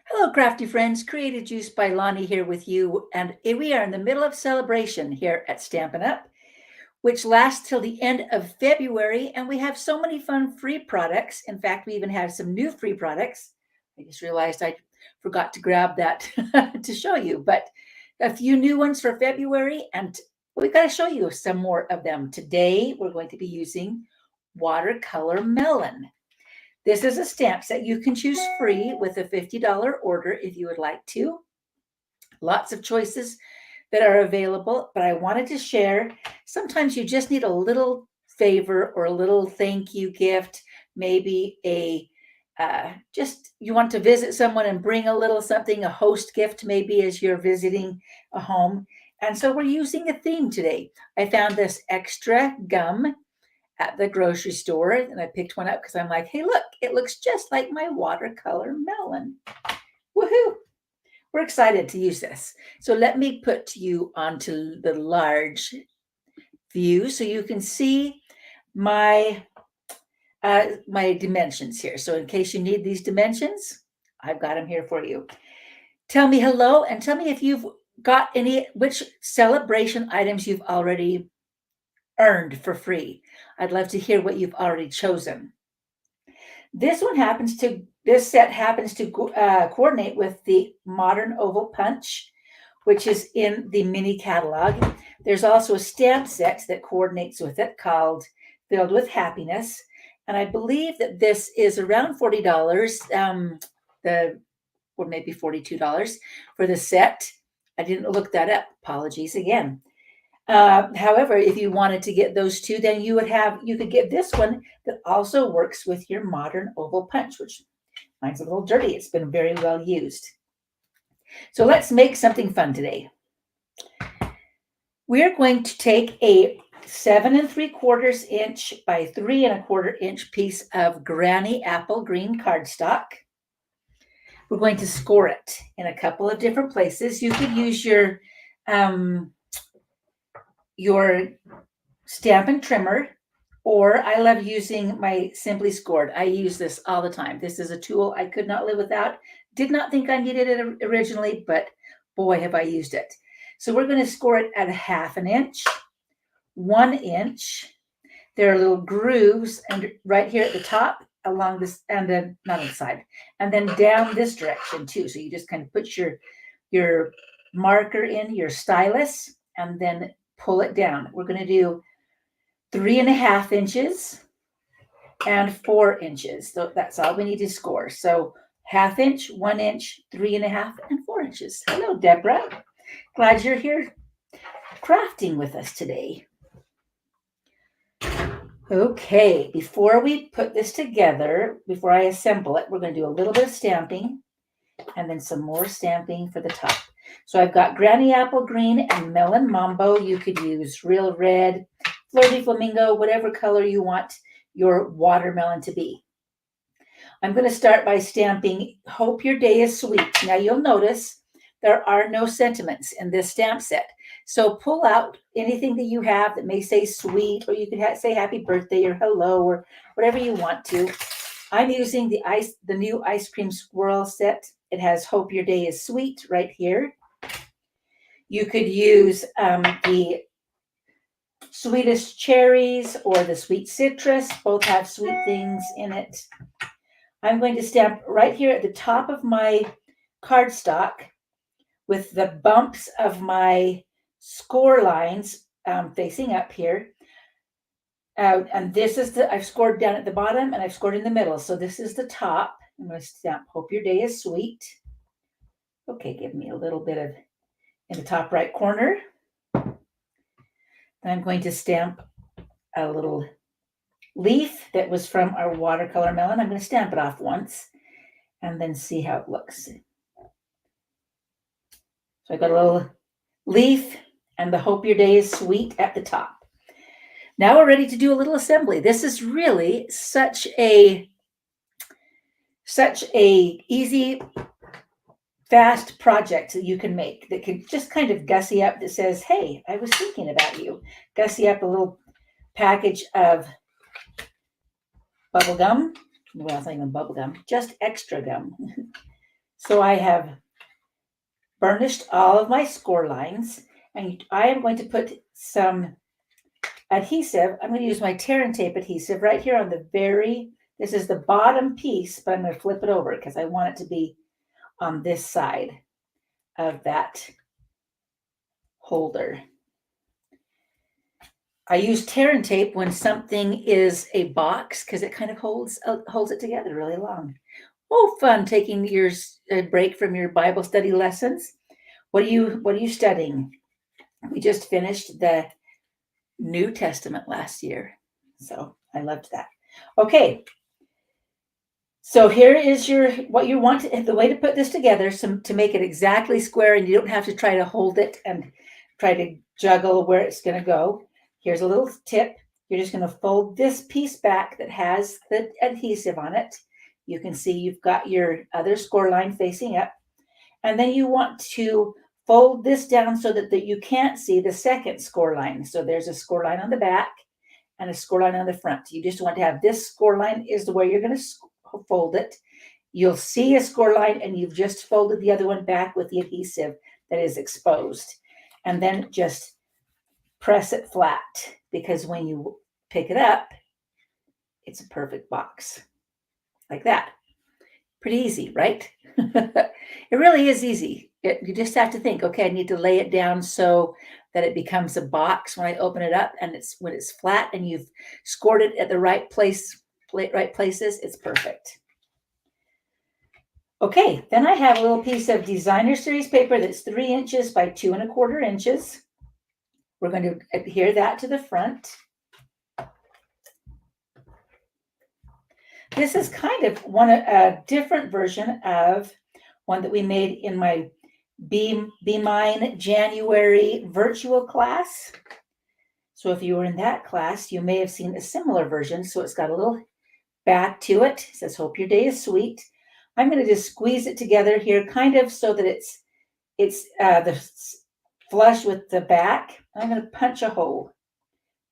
Hello, crafty friends. Creative Juice by Lonnie here with you. And we are in the middle of celebration here at Stampin' Up, which lasts till the end of February. And we have so many fun free products. In fact, we even have some new free products. I just realized I forgot to grab that to show you, but a few new ones for February. And we've got to show you some more of them. Today, we're going to be using Watercolor Melon. This is a stamp set you can choose free with a $50 order if you would like to. Lots of choices that are available, but I wanted to share. Sometimes you just need a little favor or a little thank you gift, maybe just you want to visit someone and bring a little something, a host gift maybe as you're visiting a home. And so we're using a theme today. I found this extra gum at the grocery store and I picked one up because I'm like, hey, look, it looks just like my watercolor melon. Woohoo! We're excited to use this. So let me put you onto the large view so you can see my my dimensions here. So in case you need these dimensions, I've got them here for you. Tell me hello and tell me if you've got which celebration items you've already earned for free. I'd love to hear what you've already chosen. This set happens to coordinate with the Modern Oval Punch, which is in the mini catalog. There's also a stamp set that coordinates with it called Filled with Happiness. And I believe that this is around $40, or maybe $42 for the set. I didn't look that up. Apologies again. However, if you wanted to get those two, then you could get this one that also works with your Modern Oval Punch, which mine's a little dirty. It's been very well used. So let's make something fun today. We're going to take a 7 3/4 inch by 3 1/4 inch piece of Granny Apple Green cardstock. We're going to score it in a couple of different places. You could use your Stampin' Trimmer, or I love using my Simply Scored. I use this all the time. This is a tool I could not live without. Did not think I needed it originally, but boy, have I used it. So we're going to score it at 1/2 inch, 1 inch. There are little grooves and right here at the top along this, and then not on the side, and then down this direction too. So you just kind of put your marker in your stylus and then pull it down. We're going to do 3 1/2 inches and 4 inches. So that's all we need to score. So 1/2 inch, 1 inch, 3 1/2, and 4 inches. Hello, Deborah. Glad you're here crafting with us today. Okay, before we put this together, before I assemble it, we're going to do a little bit of stamping and then some more stamping for the top. So I've got Granny Apple Green and Melon Mambo. You could use Real Red, Flirty Flamingo, whatever color you want your watermelon to be. I'm going to start by stamping Hope Your Day is Sweet. Now you'll notice there are no sentiments in this stamp set. So pull out anything that you have that may say sweet, or you could say happy birthday or hello or whatever you want to. I'm using the new Ice Cream Squirrel set. It has Hope Your Day is Sweet right here. You could use the Sweetest Cherries or the Sweet Citrus. Both have sweet things in it. I'm going to stamp right here at the top of my cardstock with the bumps of my score lines facing up here. And this is I've scored down at the bottom and I've scored in the middle. So this is the top. I'm going to stamp Hope Your Day is Sweet. Okay, give me a little bit of in the top right corner. Then I'm going to stamp a little leaf that was from our watercolor melon. I'm going to stamp it off once and then see how it looks. So I've got a little leaf and the Hope Your Day is Sweet at the top. Now we're ready to do a little assembly. This is really such a easy, fast project that you can make that can just kind of gussy up that says, hey, I was thinking about you. Gussy up a little package of bubble gum. Well, it's not even bubble gum, just extra gum. So I have burnished all of my score lines, and I am going to put some adhesive. I'm going to use my tear and tape adhesive right here on the this is the bottom piece, but I'm going to flip it over because I want it to be on this side of that holder. I use tear and tape when something is a box because it kind of holds it together really long. Oh, fun taking your break from your Bible study lessons. What are you studying? We just finished the New Testament last year, so I loved that. Okay, so here is what you want. The way to put this together, to make it exactly square, and you don't have to try to hold it and try to juggle where it's going to go. Here's a little tip. You're just going to fold this piece back that has the adhesive on it. You can see you've got your other score line facing up, and then you want to fold this down so that you can't see the second score line. So there's a score line on the back and a score line on the front. You just want to have this score line is the way you're going to fold it. You'll see a score line and you've just folded the other one back with the adhesive that is exposed. And then just press it flat, because when you pick it up, it's a perfect box like that. Pretty easy, right? It really is easy. You just have to think, okay, I need to lay it down so that it becomes a box when I open it up, and when it's flat and you've scored it at the right places, it's perfect. Okay, then I have a little piece of designer series paper that's 3 inches by 2 1/4 inches. We're going to adhere that to the front. This is kind of a different version of one that we made in my Be Mine January virtual class. So if you were in that class, you may have seen a similar version. So it's got a little back to it. It says, "Hope your day is sweet." I'm going to just squeeze it together here, kind of so that it's the flush with the back. I'm going to punch a hole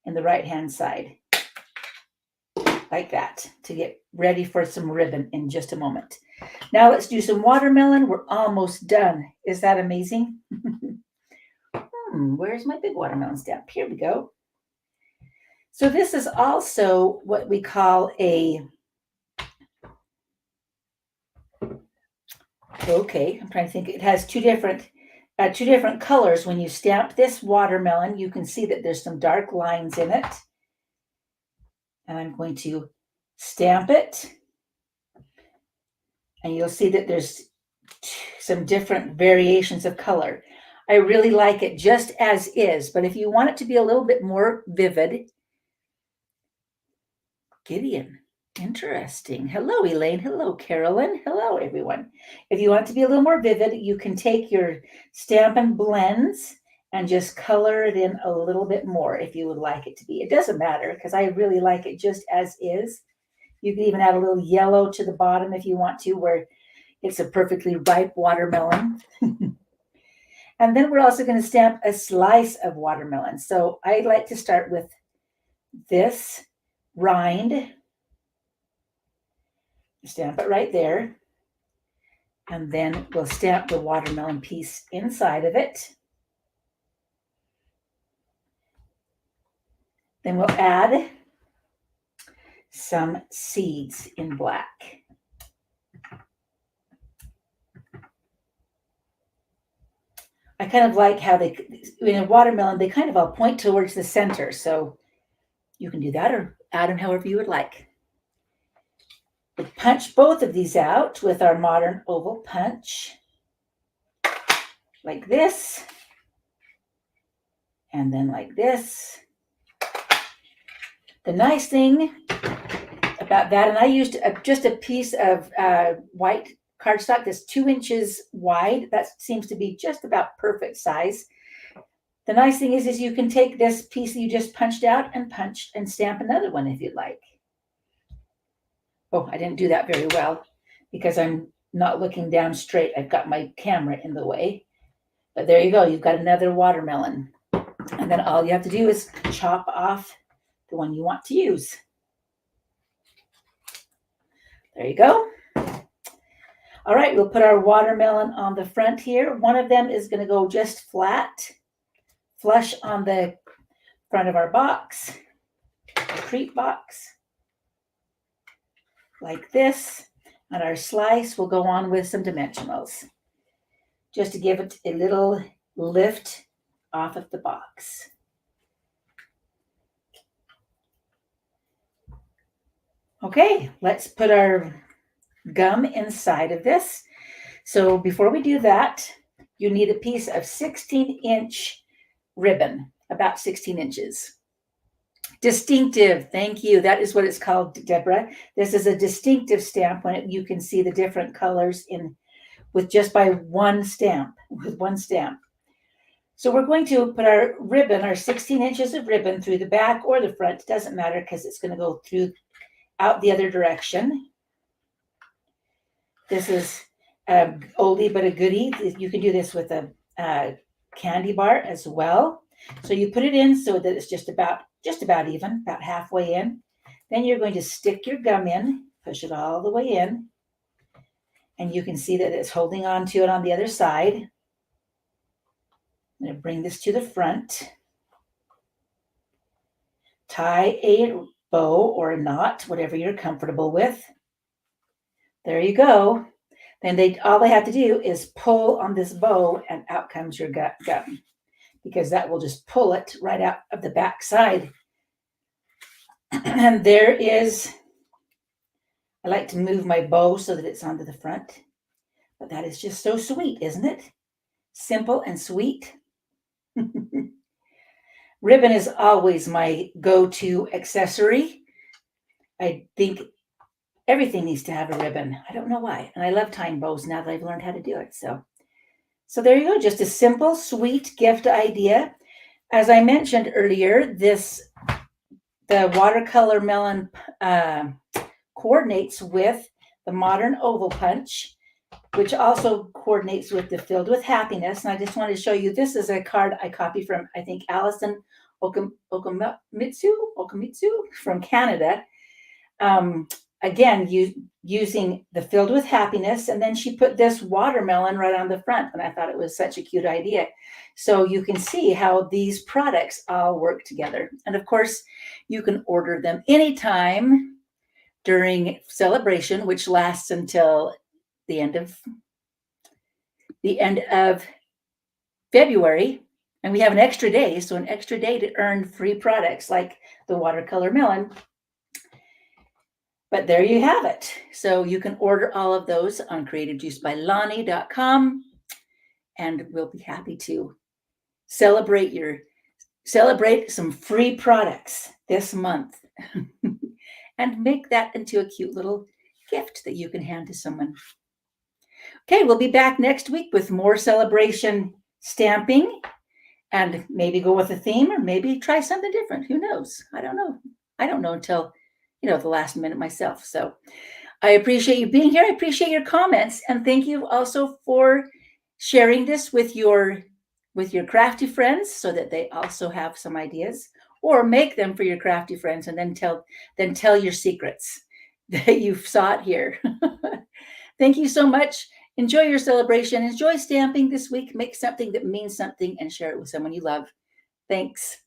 in the right-hand side like that to get ready for some ribbon in just a moment. Now let's do some watermelon. We're almost done. Is that amazing? Where's my big watermelon stamp? Here we go. So this is also what we call okay, I'm trying to think. It has two different colors. When you stamp this watermelon, you can see that there's some dark lines in it. And I'm going to stamp it. And you'll see that there's some different variations of color. I really like it just as is, but if you want it to be a little bit more vivid, Gideon, interesting. Hello, Elaine. Hello, Carolyn. Hello, everyone. If you want it to be a little more vivid, you can take your Stampin' Blends and just color it in a little bit more if you would like it to be. It doesn't matter because I really like it just as is. You can even add a little yellow to the bottom if you want to, where it's a perfectly ripe watermelon. And then we're also going to stamp a slice of watermelon. So I like to start with this rind. Stamp it right there. And then we'll stamp the watermelon piece inside of it. Then we'll add some seeds in black. I kind of like how in a watermelon, they kind of all point towards the center. So you can do that or add them however you would like. We punch both of these out with our modern oval punch, like this, and then like this. The nice thing about that, and I used just a piece of white cardstock that's 2 inches wide. That seems to be just about perfect size. The nice thing is you can take this piece that you just punched out and punch and stamp another one if you'd like. Oh, I didn't do that very well because I'm not looking down straight. I've got my camera in the way. But there you go. You've got another watermelon. And then all you have to do is chop off the one you want to use. There you go. All right, we'll put our watermelon on the front here. One of them is going to go just flat, flush on the front of our box, the treat box, like this. And our slice will go on with some dimensionals, just to give it a little lift off of the box. Okay, let's put our gum inside of this. So before we do that, you need a piece of 16-inch ribbon, about 16 inches. Distinctive, thank you. That is what it's called, Deborah. This is a distinctive stamp when you can see the different colors in with just by one stamp, So we're going to put our ribbon, our 16 inches of ribbon through the back or the front. It doesn't matter because it's going to go through out the other direction. This is a oldie but a goodie. You can do this with a candy bar as well. So you put it in so that it's just about even, about halfway in. Then you're going to stick your gum in, push it all the way in, and you can see that it's holding on to it on the other side. I'm going to bring this to the front. Tie a bow or a knot, whatever you're comfortable with. There you go. Then all they have to do is pull on this bow and out comes your gum, because that will just pull it right out of the back side. And there is, I like to move my bow so that it's onto the front, but that is just so sweet, isn't it? Simple and sweet. Ribbon is always my go-to accessory. I think everything needs to have a ribbon. I don't know why. And I love tying bows now that I've learned how to do it. So there you go. Just a simple, sweet gift idea. As I mentioned earlier, the watercolor melon coordinates with the modern oval punch, which also coordinates with the Filled with Happiness. And I just wanted to show you, this is a card I copied from, I think, Allison Okamitsu from Canada. Again, using the Filled with Happiness, and then she put this watermelon right on the front, and I thought it was such a cute idea. So you can see how these products all work together. And of course, you can order them anytime during celebration, which lasts until the end of February. And we have an extra day, so an extra day to earn free products like the watercolor melon. But there you have it. So you can order all of those on creativejuicebylani.com, and we'll be happy to celebrate some free products this month and make that into a cute little gift that you can hand to someone. Okay, we'll be back next week with more celebration stamping, and maybe go with a theme, or maybe try something different. Who knows? I don't know until the last minute myself. So I appreciate you being here. I appreciate your comments. And thank you also for sharing this with your crafty friends so that they also have some ideas, or make them for your crafty friends and then tell your secrets that you saw it here. Thank you so much. Enjoy your celebration. Enjoy stamping this week. Make something that means something and share it with someone you love. Thanks.